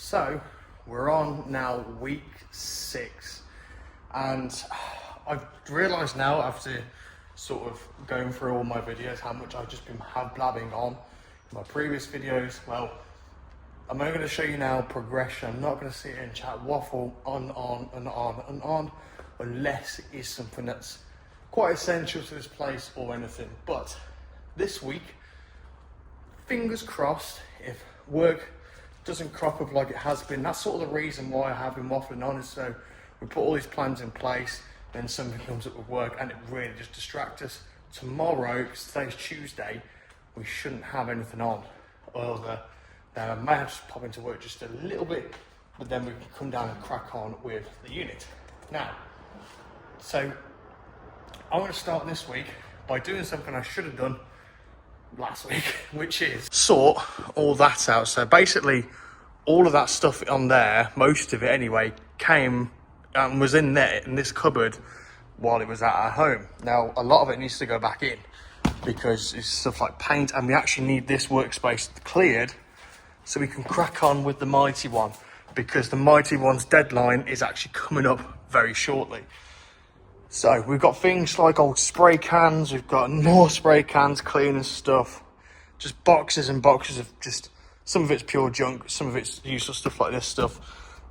So we're on now week 6, and I've realised now after sort of going through all my videos how much I've just been blabbing on in my previous videos. Well, I'm only going to show you now progression. I'm not going to sit here and chat waffle on unless it is something that's quite essential to this place or anything. But this week, fingers crossed, if work doesn't crop up like it has been, that's sort of the reason why I have been waffling on, is so we put all these plans in place, then something comes up with work and it really just distracts us. Tomorrow, because today's Tuesday, we shouldn't have anything on other than I may have to pop into work just a little bit, but then we can come down and crack on with the unit. Now, so I want to start this week by doing something I should have done last week, which is sort all that out. So basically all of that stuff on there, most of it anyway, came and was in there in this cupboard while it was at our home. Now a lot of it needs to go back in because it's stuff like paint, and we actually need this workspace cleared so we can crack on with the Mighty One, because the Mighty One's deadline is actually coming up very shortly. So we've got things like old spray cans, we've got more spray cans, cleaning stuff, just boxes and boxes of just, some of it's pure junk, some of it's useless stuff like this stuff.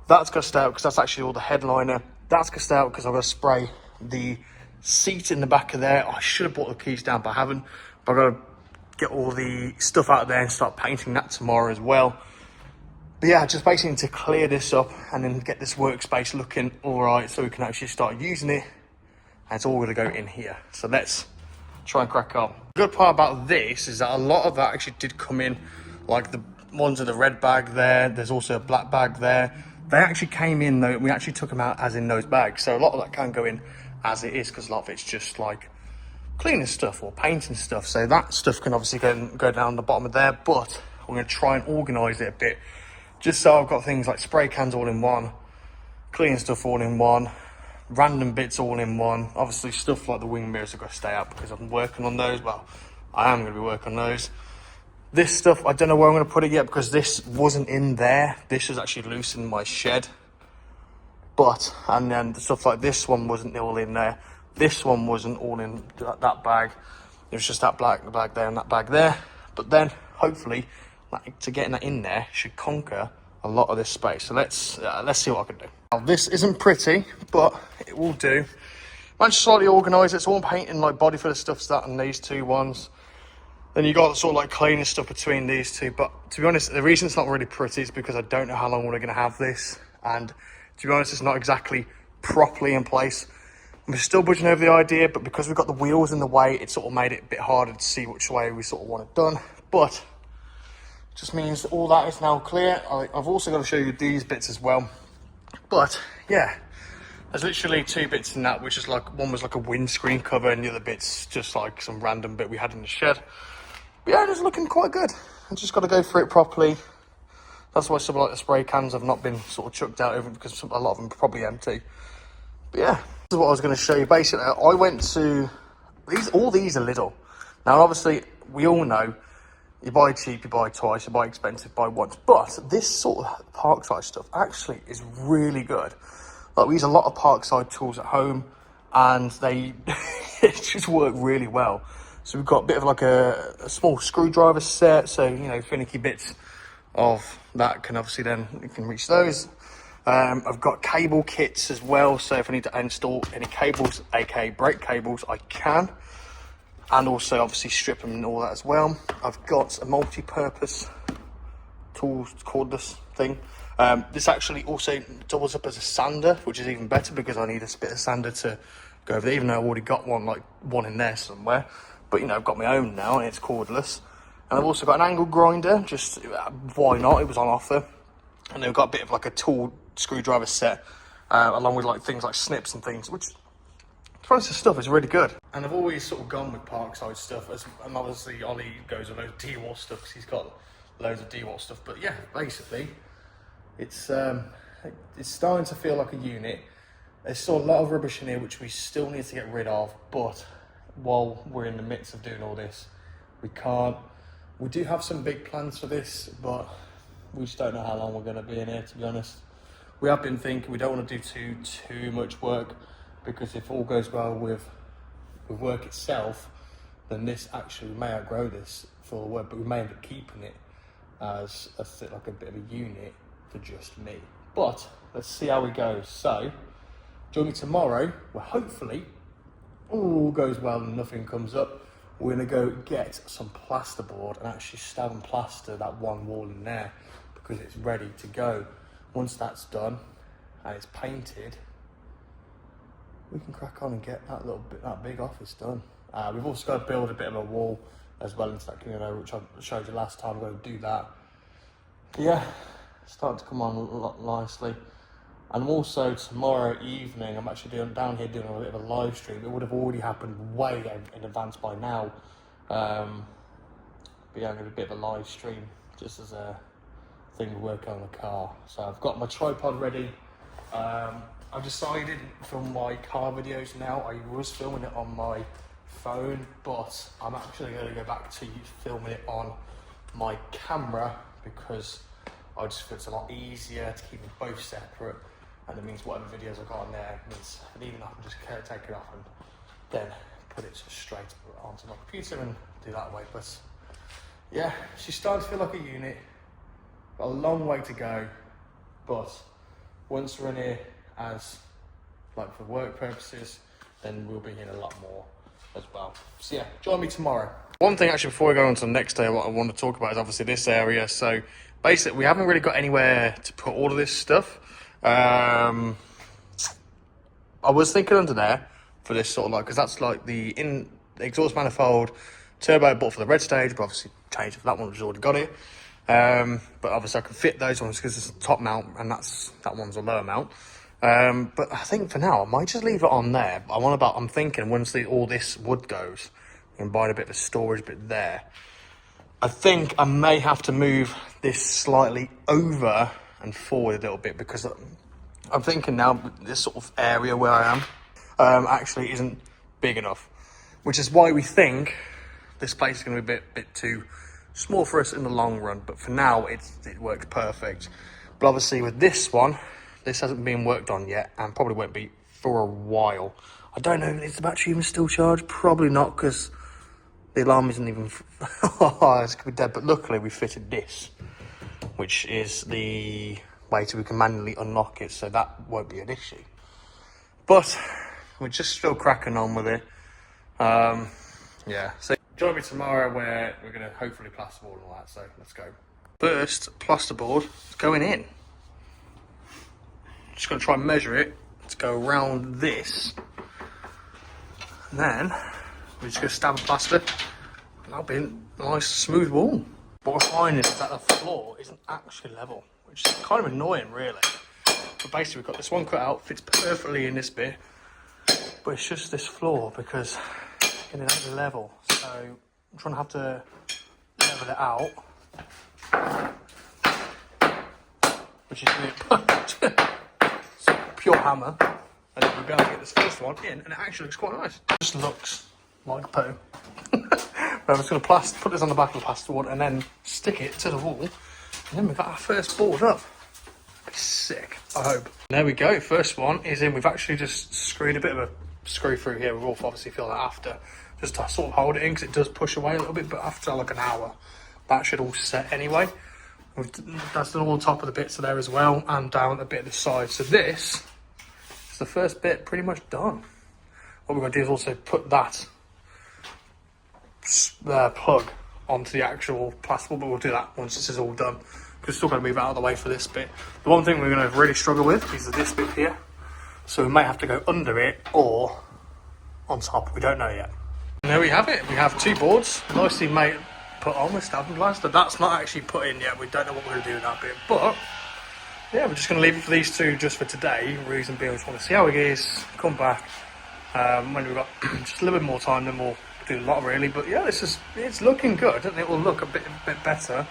That's got to stay out because that's actually all the headliner. That's got to stay out because I've got to spray the seat in the back of there. I should have brought the keys down, but I haven't. But I've got to get all the stuff out of there and start painting that tomorrow as well. But yeah, just basically to clear this up and then get this workspace looking all right so we can actually start using it. And it's all going to go in here. So let's try and crack on. The good part about this is that a lot of that actually did come in, like the ones in the red bag there. There's also a black bag there. They actually came in though. We actually took them out as in those bags. So a lot of that can go in as it is, because a lot of it's just like cleaning stuff or painting stuff. So that stuff can obviously go down the bottom of there. But we're going to try and organise it a bit, just so I've got things like spray cans all in one, cleaning stuff all in one, random bits all in one. Obviously stuff like the wing mirrors have got to stay out because I'm working on those. Well, I am going to be working on those. This stuff, I don't know where I'm going to put it yet because this wasn't in there. This was actually loose in my shed. But, and then the stuff like this one wasn't all in there. This one wasn't all in that bag. It was just that black bag there and that bag there. But then, hopefully, to getting that in there should conquer a lot of this space. So let's see what I can do. Now, this isn't pretty, but it will do. Managed to slightly organise it. It's all painting like body for the stuff's that and these two ones. Then you got sort of like cleaning stuff between these two. But to be honest, the reason it's not really pretty is because I don't know how long we're going to have this. And to be honest, it's not exactly properly in place. We're still budging over the idea, but because we've got the wheels in the way, it sort of made it a bit harder to see which way we sort of want it done. But it just means that all that is now clear. I've also got to show you these bits as well. But yeah, there's literally two bits in that, which is like, one was like a windscreen cover and the other bit's just like some random bit we had in the shed. But yeah, it's looking quite good. I just got to go through it properly. That's why some like the spray cans have not been sort of chucked out over, because a lot of them are probably empty. But yeah, this is what I was going to show you. Basically, I went to all these are little. Now, obviously, we all know you buy cheap, you buy twice, you buy expensive, buy once. But this sort of Parkside stuff actually is really good. Like, we use a lot of Parkside tools at home, and they it just work really well. So we've got a bit of like a small screwdriver set, so you know, finicky bits of that can obviously then you can reach those. I've got cable kits as well, so if I need to install any cables, aka brake cables, I can. And also obviously strip them and all that as well. I've got a multi-purpose tool cordless thing. This actually also doubles up as a sander, which is even better because I need a bit of sander to go over there, even though I've already got one in there somewhere. But you know, I've got my own now and it's cordless. And I've also got an angle grinder, just why not, it was on offer. And then we've got a bit of like a tool screwdriver set, along with like things like snips and things, which the stuff is really good. And I've always sort of gone with Parkside stuff, and obviously Ollie goes with loads of DeWalt stuff because he's got loads of DeWalt stuff. But yeah, basically, it's starting to feel like a unit. There's still a lot of rubbish in here which we still need to get rid of, but while we're in the midst of doing all this, we can't. We do have some big plans for this, but we just don't know how long we're going to be in here, to be honest. We have been thinking we don't want to do too much work, because if all goes well with work itself, then this actually, we may outgrow this for work, but we may end up keeping it as like a bit of a unit for just me. But let's see how we go. So join me tomorrow, where hopefully all goes well and nothing comes up. We're gonna go get some plasterboard and actually stab and plaster that one wall in there, because it's ready to go. Once that's done and it's painted, we can crack on and get that big office done. We've also got to build a bit of a wall as well into that community, which I showed you last time. We're going to do that. Yeah, it's starting to come on a lot nicely. And also tomorrow evening, I'm actually down here doing a bit of a live stream. It would have already happened way in advance by now. But yeah, I'm going to do a bit of a live stream just as a thing to work on the car. So I've got my tripod ready. I've decided to film my car videos now. I was filming it on my phone, but I'm actually going to go back to filming it on my camera, because I just feel it's a lot easier to keep them both separate, and it means whatever videos I've got on there means even I can just take it off and then put it straight onto my computer and do that way. But yeah, she's starting to feel like a unit. Got a long way to go, but once we're in here as like for work purposes, then we'll be in a lot more as well. So yeah, join me tomorrow. One thing actually before we go on to the next day, what I want to talk about is obviously this area. So basically we haven't really got anywhere to put all of this stuff. I was thinking under there for this sort of like, because that's like the exhaust manifold turbo bought for the red stage, but obviously changed for that one, which has already got it. But obviously I can fit those ones because it's a top mount and that one's a lower mount. But I think for now I might just leave it on there. But I'm thinking once all this wood goes, and buying a bit of a storage bit there, I think I may have to move this slightly over and forward a little bit, because I'm thinking now this sort of area where I am actually isn't big enough, which is why we think this place is going to be a bit too small for us in the long run. But for now it works perfect. But obviously with this one, this hasn't been worked on yet and probably won't be for a while. I don't know, is the battery even still charged? Probably not, because the alarm isn't even it's gonna be dead. But luckily we fitted this, which is the way we can manually unlock it, so that won't be an issue. But we're just still cracking on with it. Yeah, so join me tomorrow where we're going to hopefully plasterboard and all that, so let's go. First, plasterboard is going in. Just going to try and measure it to go around this. And then we're just going to stab and plaster, and that'll be a nice smooth wall. What we're finding is that the floor isn't actually level, which is kind of annoying really. But basically we've got this one cut out, fits perfectly in this bit, but it's just this floor because it ain't level. So I'm trying to have to level it out, which is so pure hammer. And then we're going to get this first one in, and it actually looks quite nice. It just looks like poo. But I'm just going to put this on the back of the plasterboard and then stick it to the wall, and then we've got our first board up. That'd be sick, I hope. And there we go, first one is in. We've actually just screwed a bit of a screw through here. We'll obviously feel that after, just to sort of hold it in, because it does push away a little bit, but after like an hour that should all set anyway. That's done all the top of the bits there as well, and down a bit of the side. So this is the first bit pretty much done. What we're going to do is also put that plug onto the actual plasterboard, but we'll do that once this is all done. We're still going to move out of the way for this bit. The one thing we're going to really struggle with is this bit here. So we may have to go under it or on top. We don't know yet. And there we have it. We have two boards, nicely made, put on with stab and plaster. That's not actually put in yet. We don't know what we're going to do with that bit. But yeah, we're just going to leave it for these two just for today. Reason being, we just want to see how it is, come back. When we've got just a little bit more time, then we'll do a lot really. But yeah, it's looking good, and it will look a bit better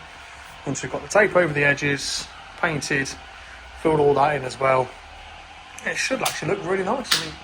once we've got the tape over the edges, painted, filled all that in as well. It should actually look really nice. I mean,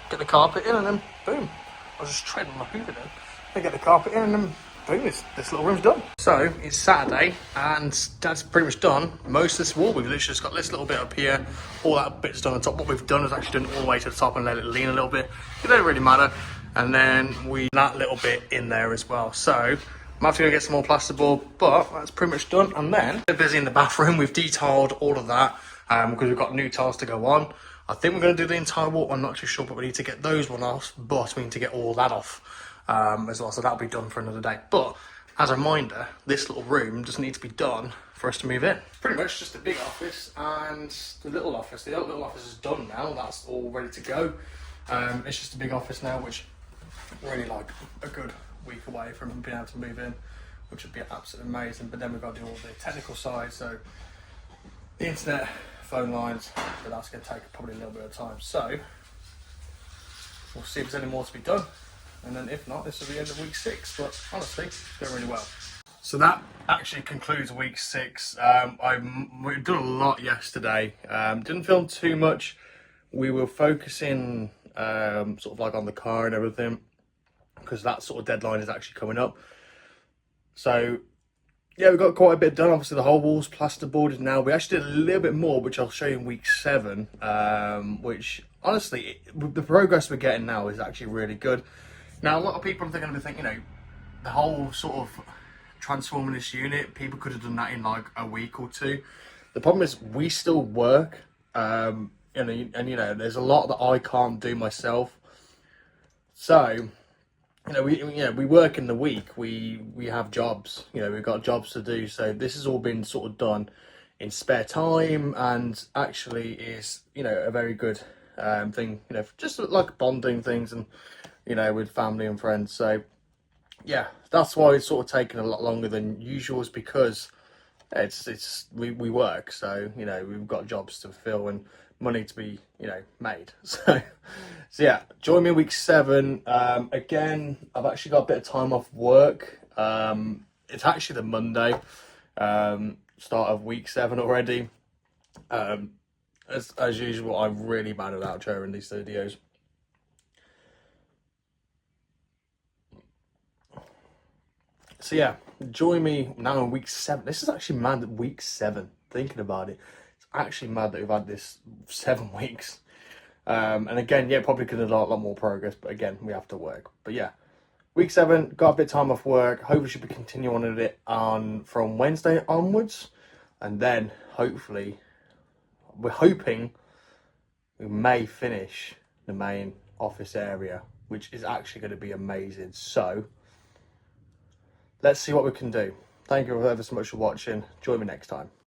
get the carpet in and then boom. I was just treading my hoover then. Then get the carpet in and then boom, this little room's done. So it's Saturday and that's pretty much done. Most of this wall, we've literally just got this little bit up here, all that bit's done on top. What we've done is actually done all the way to the top and let it lean a little bit. It doesn't really matter. And then that little bit in there as well. So I'm have to go get some more plasterboard, but that's pretty much done. And then we're busy in the bathroom. We've detiled all of that because we've got new tiles to go on. I think we're going to do the entire wall. I'm not too sure, but we need to get those one off. But we need to get all that off as well. So that'll be done for another day. But as a reminder, this little room doesn't need to be done for us to move in. Pretty much just a big office and the little office. The little office is done now. That's all ready to go. It's just a big office now, which really like a good week away from being able to move in, which would be absolutely amazing. But then we've got to do all the technical side, so the internet, phone lines, but that's going to take probably a little bit of time. So we'll see if there's any more to be done, and then if not, this will be the end of week 6. But honestly, it's going really well. So that actually concludes week 6. We've done a lot yesterday. Didn't film too much. We were focusing sort of like on the car and everything, because that sort of deadline is actually coming up. So yeah, we've got quite a bit done. Obviously the whole wall's plasterboarded now. We actually did a little bit more, which I'll show you in week 7, which honestly, the progress we're getting now is actually really good. Now a lot of people are going to be thinking, you know, the whole sort of transforming this unit, people could have done that in like a week or 2. The problem is we still work, and you know, there's a lot that I can't do myself. So we work in the week. We have jobs. You know, we've got jobs to do. So this has all been sort of done in spare time, and actually is, you know, a very good thing. You know, just like bonding things, and you know, with family and friends. So yeah, that's why it's sort of taken a lot longer than usual, is because we work. So you know, we've got jobs to fulfill and money to be, you know, made. So yeah, join me week 7. Again, I've actually got a bit of time off work. It's actually the Monday, start of week 7 already. As usual, I'm really bad at outroing these videos. So yeah, join me now in week 7. This is actually mad, week 7, thinking about it. Actually mad that we've had this 7 weeks, and again, yeah, probably could have done a lot more progress, but again, we have to work. But yeah, week 7, got a bit of time off work. Hopefully should be continuing on it from Wednesday onwards, and then hopefully we're hoping we may finish the main office area, which is actually going to be amazing. So let's see what we can do. Thank you ever so much for watching. Join me next time.